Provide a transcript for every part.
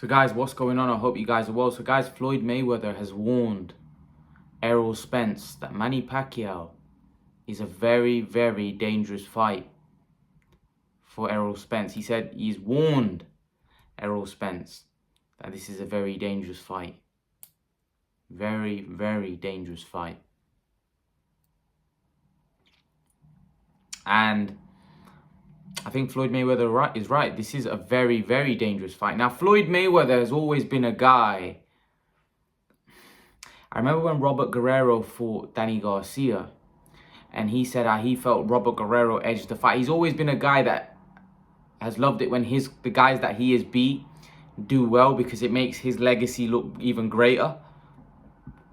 So guys, what's going on? I hope you guys are well. So guys, Floyd Mayweather has warned Errol Spence that Manny Pacquiao is a very, very dangerous fight for Errol Spence. He said he's warned Errol Spence that this is a very dangerous fight. Very, very dangerous fight. And I think Floyd Mayweather is right. This is a very, very dangerous fight. Now, Floyd Mayweather has always been a guy. I remember when Robert Guerrero fought Danny Garcia, and he said how he felt Robert Guerrero edged the fight. He's always been a guy that has loved it when the guys that he has beat do well, because it makes his legacy look even greater.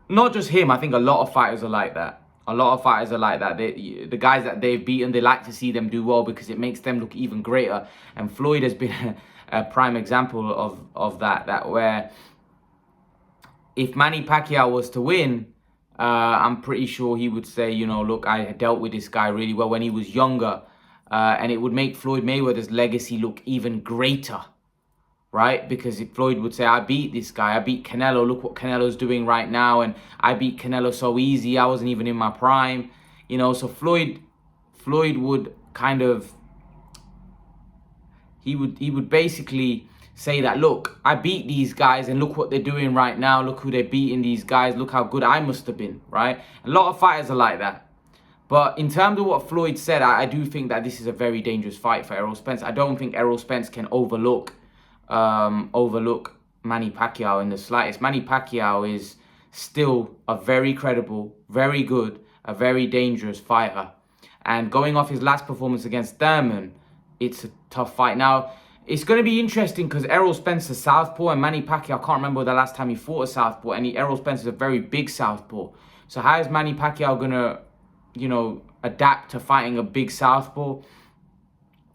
Not just him. I think a lot of fighters are like that. A lot of fighters are like that. The guys that they've beaten, they like to see them do well because it makes them look even greater. And Floyd has been a prime example of that where if Manny Pacquiao was to win, I'm pretty sure he would say, you know, look, I dealt with this guy really well when he was younger. And it would make Floyd Mayweather's legacy look even greater. Right? Because if Floyd would say, I beat this guy, I beat Canelo, look what Canelo's doing right now, and I beat Canelo so easy, I wasn't even in my prime. You know, so Floyd would kind of, he would basically say that, look, I beat these guys and look what they're doing right now, look who they're beating, these guys, look how good I must have been, right? A lot of fighters are like that. But in terms of what Floyd said, I do think that this is a very dangerous fight for Errol Spence. I don't think Errol Spence can overlook Manny Pacquiao in the slightest. Manny Pacquiao is still a very credible, very good, a very dangerous fighter. And going off his last performance against Thurman, it's a tough fight. Now, it's going to be interesting because Errol Spence is southpaw and Manny Pacquiao, I can't remember the last time he fought a southpaw, and Errol Spence is a very big southpaw. So how is Manny Pacquiao going to, you know, adapt to fighting a big southpaw?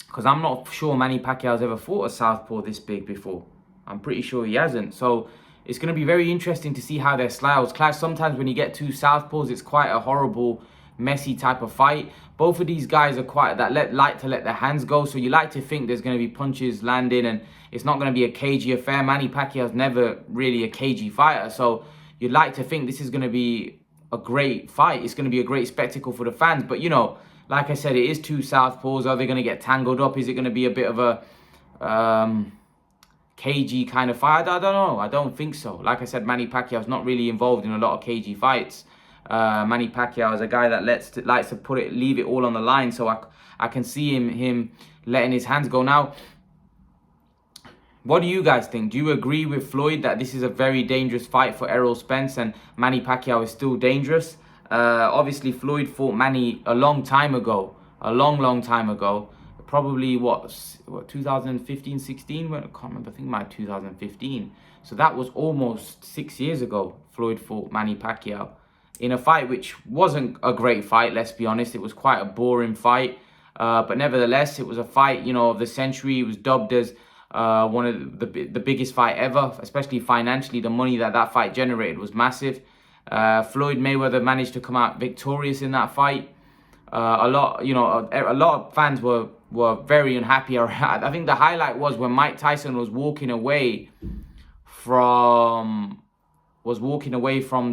Because I'm not sure Manny Pacquiao's ever fought a southpaw this big before. I'm pretty sure he hasn't. So it's going to be very interesting to see how their styles clash. Sometimes when you get two southpaws, it's quite a horrible, messy type of fight. Both of these guys are quite like to let their hands go. So you like to think there's going to be punches landing and it's not going to be a cagey affair. Manny Pacquiao's never really a cagey fighter. So you'd like to think this is going to be a great fight. It's going to be a great spectacle for the fans. But, you know, like I said, it is two southpaws. Are they going to get tangled up? Is it going to be a bit of a cagey kind of fight? I don't know. I don't think so. Like I said, Manny Pacquiao's not really involved in a lot of cagey fights. Manny Pacquiao is a guy that likes to leave it all on the line. So I can see him letting his hands go. Now, what do you guys think? Do you agree with Floyd that this is a very dangerous fight for Errol Spence and Manny Pacquiao is still dangerous? Obviously, Floyd fought Manny a long time ago. A long time ago. Probably, what 2015, 16? I can't remember. I think it might be 2015. So that was almost 6 years ago, Floyd fought Manny Pacquiao. In a fight which wasn't a great fight, let's be honest. It was quite a boring fight. But nevertheless, it was a fight, you know, of the century. It was dubbed as one of the biggest fight ever, especially financially. The money that fight generated was massive. Floyd Mayweather managed to come out victorious in that fight. A lot of fans were very unhappy. I think the highlight was when Mike Tyson was walking away from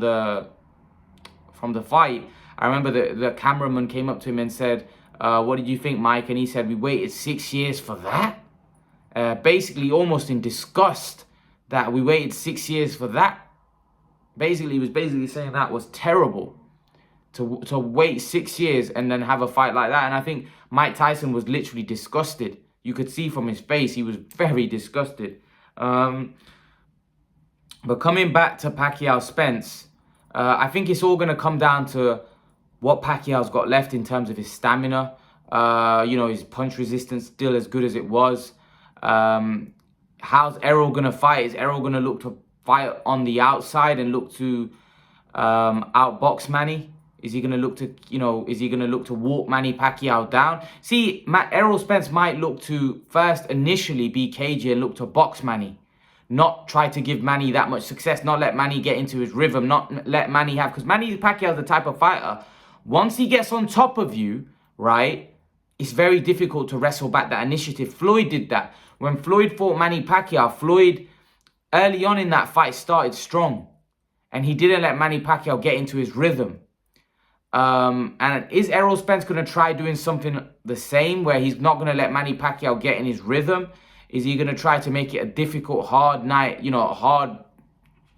the fight. I remember the cameraman came up to him and said, "What did you think, Mike?" And he said, "We waited 6 years for that." Basically, almost in disgust that we waited 6 years for that. Basically, he was saying that was terrible to wait 6 years and then have a fight like that. And I think Mike Tyson was literally disgusted. You could see from his face, he was very disgusted. But coming back to Pacquiao Spence, I think it's all going to come down to what Pacquiao's got left in terms of his stamina. You know, his punch resistance still as good as it was. How's Errol going to fight? Is Errol going to look to fight on the outside and look to outbox Manny? Is he going to look to, you know, walk Manny Pacquiao down? See, Errol Spence might look to first initially be cagey and look to box Manny. Not try to give Manny that much success. Not let Manny get into his rhythm. Not let Manny have... Because Manny Pacquiao is the type of fighter, once he gets on top of you, right, it's very difficult to wrestle back that initiative. Floyd did that. When Floyd fought Manny Pacquiao, Floyd early on in that fight started strong. And he didn't let Manny Pacquiao get into his rhythm. And is Errol Spence going to try doing something the same, where he's not going to let Manny Pacquiao get in his rhythm? Is he going to try to make it a difficult, hard night, hard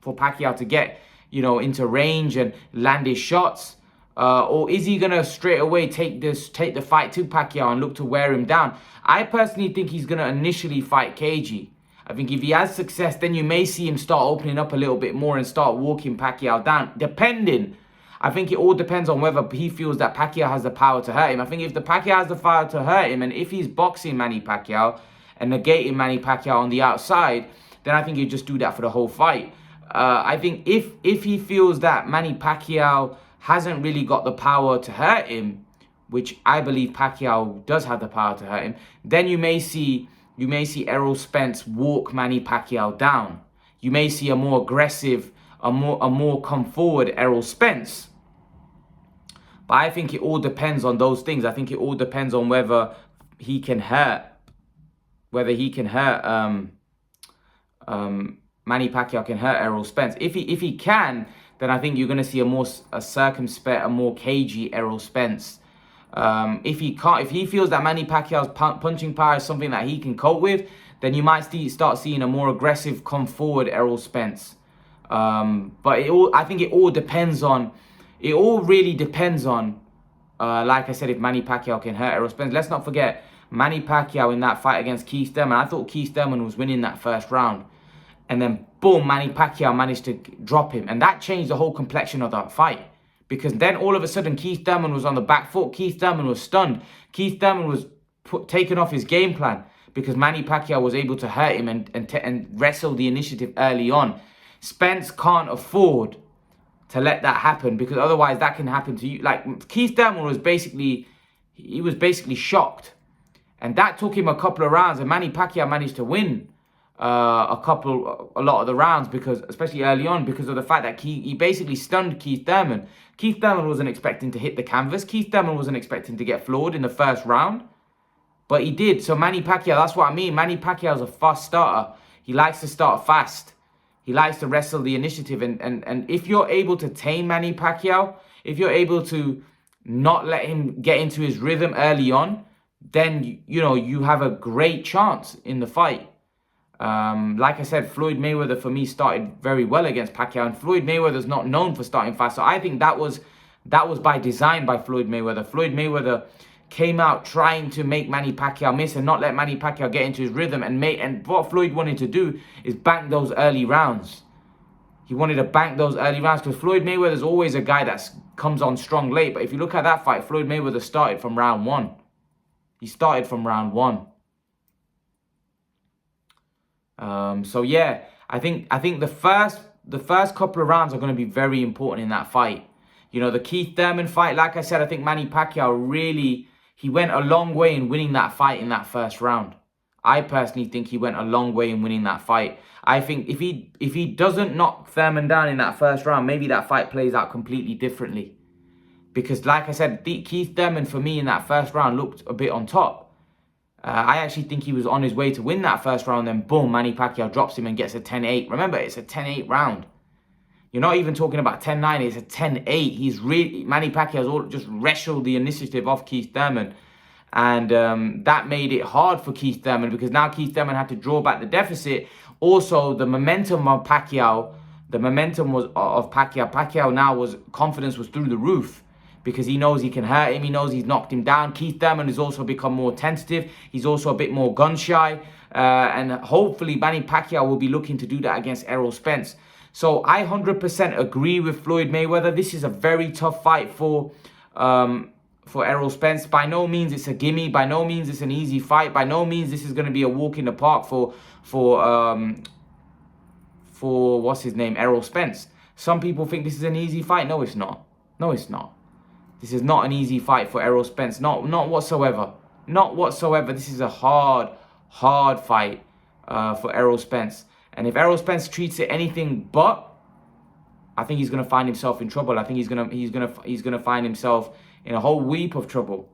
for Pacquiao to get, into range and land his shots? Or is he going to straight away take the fight to Pacquiao and look to wear him down? I personally think he's going to initially fight cagey. I think if he has success, then you may see him start opening up a little bit more and start walking Pacquiao down, depending. I think it all depends on whether he feels that Pacquiao has the power to hurt him. I think if the Pacquiao has the power to hurt him, and if he's boxing Manny Pacquiao and negating Manny Pacquiao on the outside, then I think he'd just do that for the whole fight. I think if he feels that Manny Pacquiao hasn't really got the power to hurt him, which I believe Pacquiao does have the power to hurt him, then you may see Errol Spence walk Manny Pacquiao down. You may see a more aggressive, a more come forward Errol Spence. But I think it all depends on those things. I think it all depends on whether he can hurt, Manny Pacquiao can hurt Errol Spence. If he can, then I think you're going to see a circumspect, a more cagey Errol Spence. If he feels that Manny Pacquiao's punching power is something that he can cope with, then you might start seeing a more aggressive, come forward Errol Spence. But I think it all really depends on, like I said, if Manny Pacquiao can hurt Errol Spence. Let's not forget, Manny Pacquiao in that fight against Keith Thurman, I thought Keith Thurman was winning that first round. And then, boom, Manny Pacquiao managed to drop him. And that changed the whole complexion of that fight. Because then all of a sudden, Keith Thurman was on the back foot. Keith Thurman was stunned. Keith Thurman was taken off his game plan because Manny Pacquiao was able to hurt him and wrestle the initiative early on. Spence can't afford to let that happen, because otherwise that can happen to you. Like, Keith Thurman was basically shocked. And that took him a couple of rounds, and Manny Pacquiao managed to win a lot of the rounds, because, especially early on, because of the fact that he basically stunned Keith Thurman. Keith Thurman wasn't expecting to hit the canvas. Keith Thurman wasn't expecting to get floored in the first round, but he did. So Manny Pacquiao, that's what I mean. Manny Pacquiao's a fast starter. He likes to start fast. He likes to wrestle the initiative. And if you're able to tame Manny Pacquiao, if you're able to not let him get into his rhythm early on, then, you have a great chance in the fight. Like I said, Floyd Mayweather, for me, started very well against Pacquiao. And Floyd Mayweather's not known for starting fast. So I think that was by design by Floyd Mayweather. Floyd Mayweather came out trying to make Manny Pacquiao miss and not let Manny Pacquiao get into his rhythm. And what Floyd wanted to do is bank those early rounds. He wanted to bank those early rounds, because Floyd Mayweather's always a guy that comes on strong late. But if you look at that fight, Floyd Mayweather started from round one. He started from round one. So yeah, I think the first couple of rounds are going to be very important in that fight. The Keith Thurman fight, like I said, I think Manny Pacquiao he went a long way in winning that fight in that first round. I personally think he went a long way in winning that fight. I think if he doesn't knock Thurman down in that first round, maybe that fight plays out completely differently. Because, like I said, Keith Thurman, for me, in that first round looked a bit on top. I actually think he was on his way to win that first round, then boom, Manny Pacquiao drops him and gets a 10-8. Remember, it's a 10-8 round. You're not even talking about 10-9, it's a 10-8. Manny Pacquiao's just wrestled the initiative off Keith Thurman. And that made it hard for Keith Thurman, because now Keith Thurman had to draw back the deficit. Also, the momentum of Pacquiao, Pacquiao now confidence was through the roof, because he knows he can hurt him. He knows he's knocked him down. Keith Thurman has also become more tentative. He's also a bit more gun-shy. And hopefully Manny Pacquiao will be looking to do that against Errol Spence. So I 100% agree with Floyd Mayweather. This is a very tough fight for Errol Spence. By no means it's a gimme. By no means it's an easy fight. By no means this is going to be a walk in the park for what's his name, Errol Spence. Some people think this is an easy fight. No, it's not. No, it's not. This is not an easy fight for Errol Spence. Not whatsoever. Not whatsoever. This is a hard fight for Errol Spence. And if Errol Spence treats it anything but, I think he's going to find himself in trouble. I think he's going to find himself in a whole heap of trouble.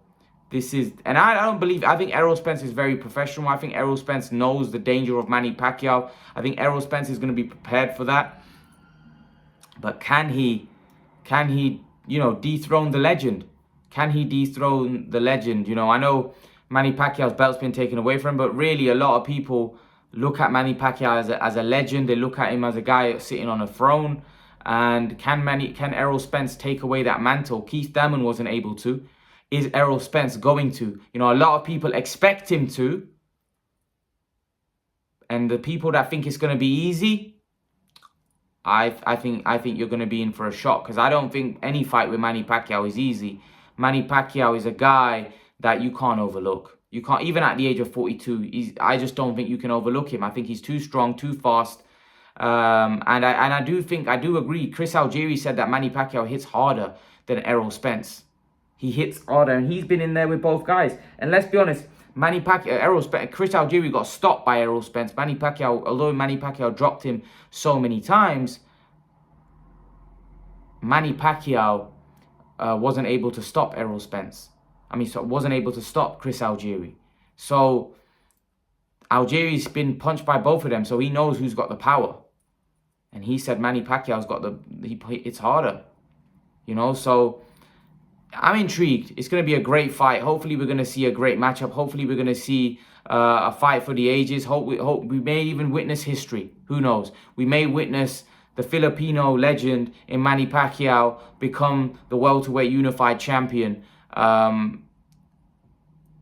And I don't believe, I think Errol Spence is very professional. I think Errol Spence knows the danger of Manny Pacquiao. I think Errol Spence is going to be prepared for that. But can he, dethrone the legend? Can he dethrone the legend? I know Manny Pacquiao's belt's been taken away from him, but really a lot of people look at Manny Pacquiao as a legend. They look at him as a guy sitting on a throne. And can Errol Spence take away that mantle? Keith Thurman wasn't able to. Is Errol Spence going to? A lot of people expect him to. And the people that think it's going to be easy, I think you're going to be in for a shock, because I don't think any fight with Manny Pacquiao is easy. Manny Pacquiao is a guy that you can't overlook. You can't, even at the age of 42. I just don't think you can overlook him. I think he's too strong, too fast. And I do agree. Chris Algieri said that Manny Pacquiao hits harder than Errol Spence. He hits harder, and he's been in there with both guys. And let's be honest, Manny Pacquiao, Errol Spence, Chris Algieri got stopped by Errol Spence. Manny Pacquiao, although Manny Pacquiao dropped him so many times, Manny Pacquiao wasn't able to stop Errol Spence. Wasn't able to stop Chris Algieri. So Algieri's been punched by both of them, so he knows who's got the power. And he said Manny Pacquiao's got it's harder. So I'm intrigued. It's going to be a great fight. Hopefully we're going to see a great matchup. Hopefully we're going to see a fight for the ages. We may even witness history. Who knows? We may witness the Filipino legend in Manny Pacquiao become the welterweight unified champion. And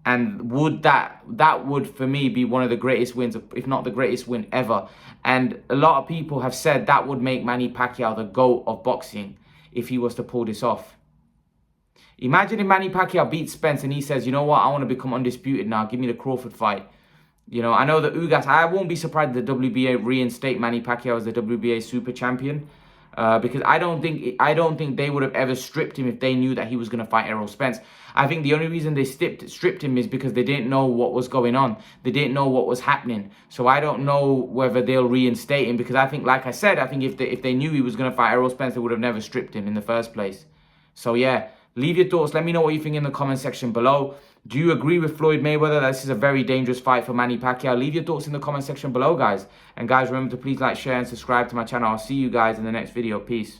that would, for me, be one of the greatest wins, if not the greatest win ever. And a lot of people have said that would make Manny Pacquiao the GOAT of boxing if he was to pull this off. Imagine if Manny Pacquiao beats Spence and he says, you know what, I want to become undisputed now. Give me the Crawford fight. I know that Ugas, I won't be surprised if the WBA reinstate Manny Pacquiao as the WBA super champion. Because I don't think they would have ever stripped him if they knew that he was going to fight Errol Spence. I think the only reason they stripped him is because they didn't know what was going on. They didn't know what was happening. So I don't know whether they'll reinstate him, because I think, like I said, I think if they knew he was going to fight Errol Spence, they would have never stripped him in the first place. So yeah, leave your thoughts. Let me know what you think in the comment section below. Do you agree with Floyd Mayweather that this is a very dangerous fight for Manny Pacquiao? Leave your thoughts in the comment section below, guys. And guys, remember to please like, share, and subscribe to my channel. I'll see you guys in the next video. Peace.